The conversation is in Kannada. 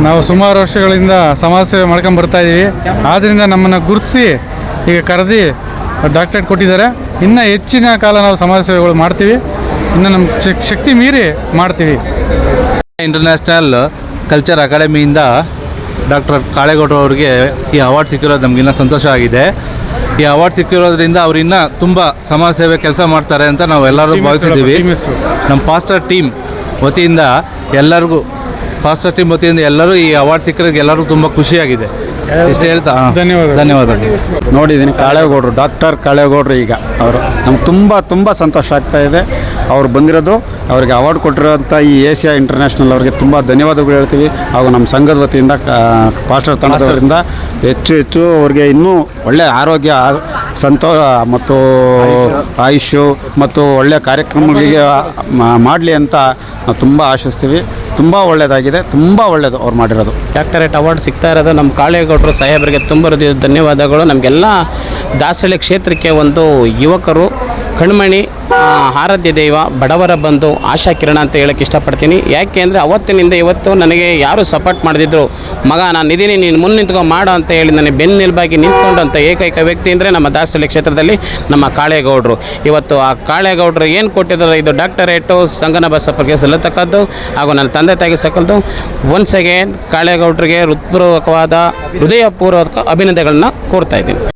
ನಾವು ಸುಮಾರು ವರ್ಷಗಳಿಂದ ಸಮಾಜ ಸೇವೆ ಮಾಡ್ಕೊಂಡು ಬರ್ತಾ ಇದ್ದೀವಿ. ಆದ್ದರಿಂದ ನಮ್ಮನ್ನು ಗುರುತಿಸಿ ಈಗ ಕರೆದಿ ಡಾಕ್ಟರೇಟ್ ಕೊಟ್ಟಿದ್ದಾರೆ. ಇನ್ನೂ ಹೆಚ್ಚಿನ ಕಾಲ ನಾವು ಸಮಾಜ ಸೇವೆಗಳು ಮಾಡ್ತೀವಿ. ಇನ್ನು ನಮ್ಮ ಶಕ್ತಿ ಮೀರಿ ಮಾಡ್ತೀವಿ. ಇಂಟರ್ನ್ಯಾಷನಲ್ ಕಲ್ಚರ್ ಅಕಾಡೆಮಿಯಿಂದ ಡಾಕ್ಟರ್ ಕಾಳೇಗೌಡರು ಅವರಿಗೆ ಈ ಅವಾರ್ಡ್ ಸಿಕ್ಕಿರೋದು ನಮಗಿನ್ನ ಸಂತೋಷ ಆಗಿದೆ. ಈ ಅವಾರ್ಡ್ ಸಿಕ್ಕಿರೋದ್ರಿಂದ ಅವ್ರು ಇನ್ನೂ ತುಂಬ ಸಮಾಜ ಸೇವೆ ಕೆಲಸ ಮಾಡ್ತಾರೆ ಅಂತ ನಾವು ಎಲ್ಲರೂ ಭಾವಿಸಿದ್ದೀವಿ. ನಮ್ಮ ಪಾಸ್ಟರ್ ಟೀಮ್ ವತಿಯಿಂದ ಎಲ್ಲರಿಗೂ ಎಲ್ಲರೂ ಈ ಅವಾರ್ಡ್ ಸಿಕ್ಕಿರೋದು ಎಲ್ಲರಿಗೂ ತುಂಬ ಖುಷಿಯಾಗಿದೆ. ಇಷ್ಟು ಹೇಳ್ತಾ ಧನ್ಯವಾದಗಳು. ನೋಡಿದ್ದೀನಿ ಕಾಳೇಗೌಡರು, ಡಾಕ್ಟರ್ ಕಾಳೇಗೌಡರು ಈಗ ಅವರು ನಮ್ಗೆ ತುಂಬ ಸಂತೋಷ ಆಗ್ತಾಯಿದೆ. ಅವ್ರು ಬಂದಿರೋದು, ಅವ್ರಿಗೆ ಅವಾರ್ಡ್ ಕೊಟ್ಟಿರೋಂಥ ಈ ಏಷ್ಯಾ ಇಂಟರ್ನ್ಯಾಷನಲ್ ಅವ್ರಿಗೆ ತುಂಬ ಧನ್ಯವಾದಗಳು ಹೇಳ್ತೀವಿ. ಹಾಗೂ ನಮ್ಮ ಸಂಘದ ವತಿಯಿಂದ ಪಾಸ್ಟರ್ ತಂಡದವರಿಂದ ಹೆಚ್ಚು ಅವ್ರಿಗೆ ಇನ್ನೂ ಒಳ್ಳೆಯ ಆರೋಗ್ಯ, ಸಂತೋಷ ಮತ್ತು ಆಯುಷ್ಯು ಮತ್ತು ಒಳ್ಳೆಯ ಕಾರ್ಯಕ್ರಮಗಳಿಗೆ ಮಾಡಲಿ ಅಂತ ನಾವು ತುಂಬ ಆಶಿಸ್ತೀವಿ. ತುಂಬ ಒಳ್ಳೆಯದಾಗಿದೆ, ತುಂಬ ಒಳ್ಳೆಯದು ಅವ್ರು ಮಾಡಿರೋದು. ಡಾಕ್ಟರೇಟ್ ಅವಾರ್ಡ್ ಸಿಗ್ತಾ ಇರೋದು ನಮ್ಮ ಕಾಳೇಗೌಡರು ಸಾಹೇಬರಿಗೆ ತುಂಬ ಧನ್ಯವಾದಗಳು. ನಮಗೆಲ್ಲ ದಾಸಹಳ್ಳಿ ಕ್ಷೇತ್ರಕ್ಕೆ ಒಂದು ಯುವಕರು, ಕಣ್ಮಣಿ, ಆರಾಧ್ಯ ದೈವ, ಬಡವರ ಬಂಧು, ಆಶಾ ಕಿರಣ ಅಂತ ಹೇಳೋಕ್ಕೆ ಇಷ್ಟಪಡ್ತೀನಿ. ಯಾಕೆ ಅಂದರೆ ಅವತ್ತಿನಿಂದ ಇವತ್ತು ನನಗೆ ಯಾರು ಸಪೋರ್ಟ್ ಮಾಡಿದ್ರು, ಮಗ ನಾನು ಇದೀನಿ, ನೀನು ಮುಂದೆ ನಿಂತ್ಕೊಂಡು ಮಾಡೋ ಅಂತ ಹೇಳಿ ನನಗೆ ಬೆನ್ನೆಲುಬಾಗಿ ನಿಂತ್ಕೊಂಡಂಥ ಏಕೈಕ ವ್ಯಕ್ತಿ ಅಂದರೆ ನಮ್ಮ ದಾಸಹಳ್ಳಿ ಕ್ಷೇತ್ರದಲ್ಲಿ ನಮ್ಮ ಕಾಳೇಗೌಡರು. ಇವತ್ತು ಆ ಕಾಳೇಗೌಡರು ಏನು ಕೊಟ್ಟಿದ್ದಾರೆ, ಇದು ಡಾಕ್ಟರೇಟು ಸಂಗನ ಬಸಪ್ಪರಿಗೆ ಸಲ್ಲತಕ್ಕದ್ದು ಹಾಗೂ ನನ್ನ ತಂದೆ ತಾಯಿಗೆ ಸಕ್ಕದ್ದು. ಒನ್ಸ್ ಅಗೇನ್ ಕಾಳೇಗೌಡರಿಗೆ ಹೃದಯಪೂರ್ವಕ ಅಭಿನಂದನೆಗಳನ್ನ ಕೋರ್ತಾ ಇದ್ದೀನಿ.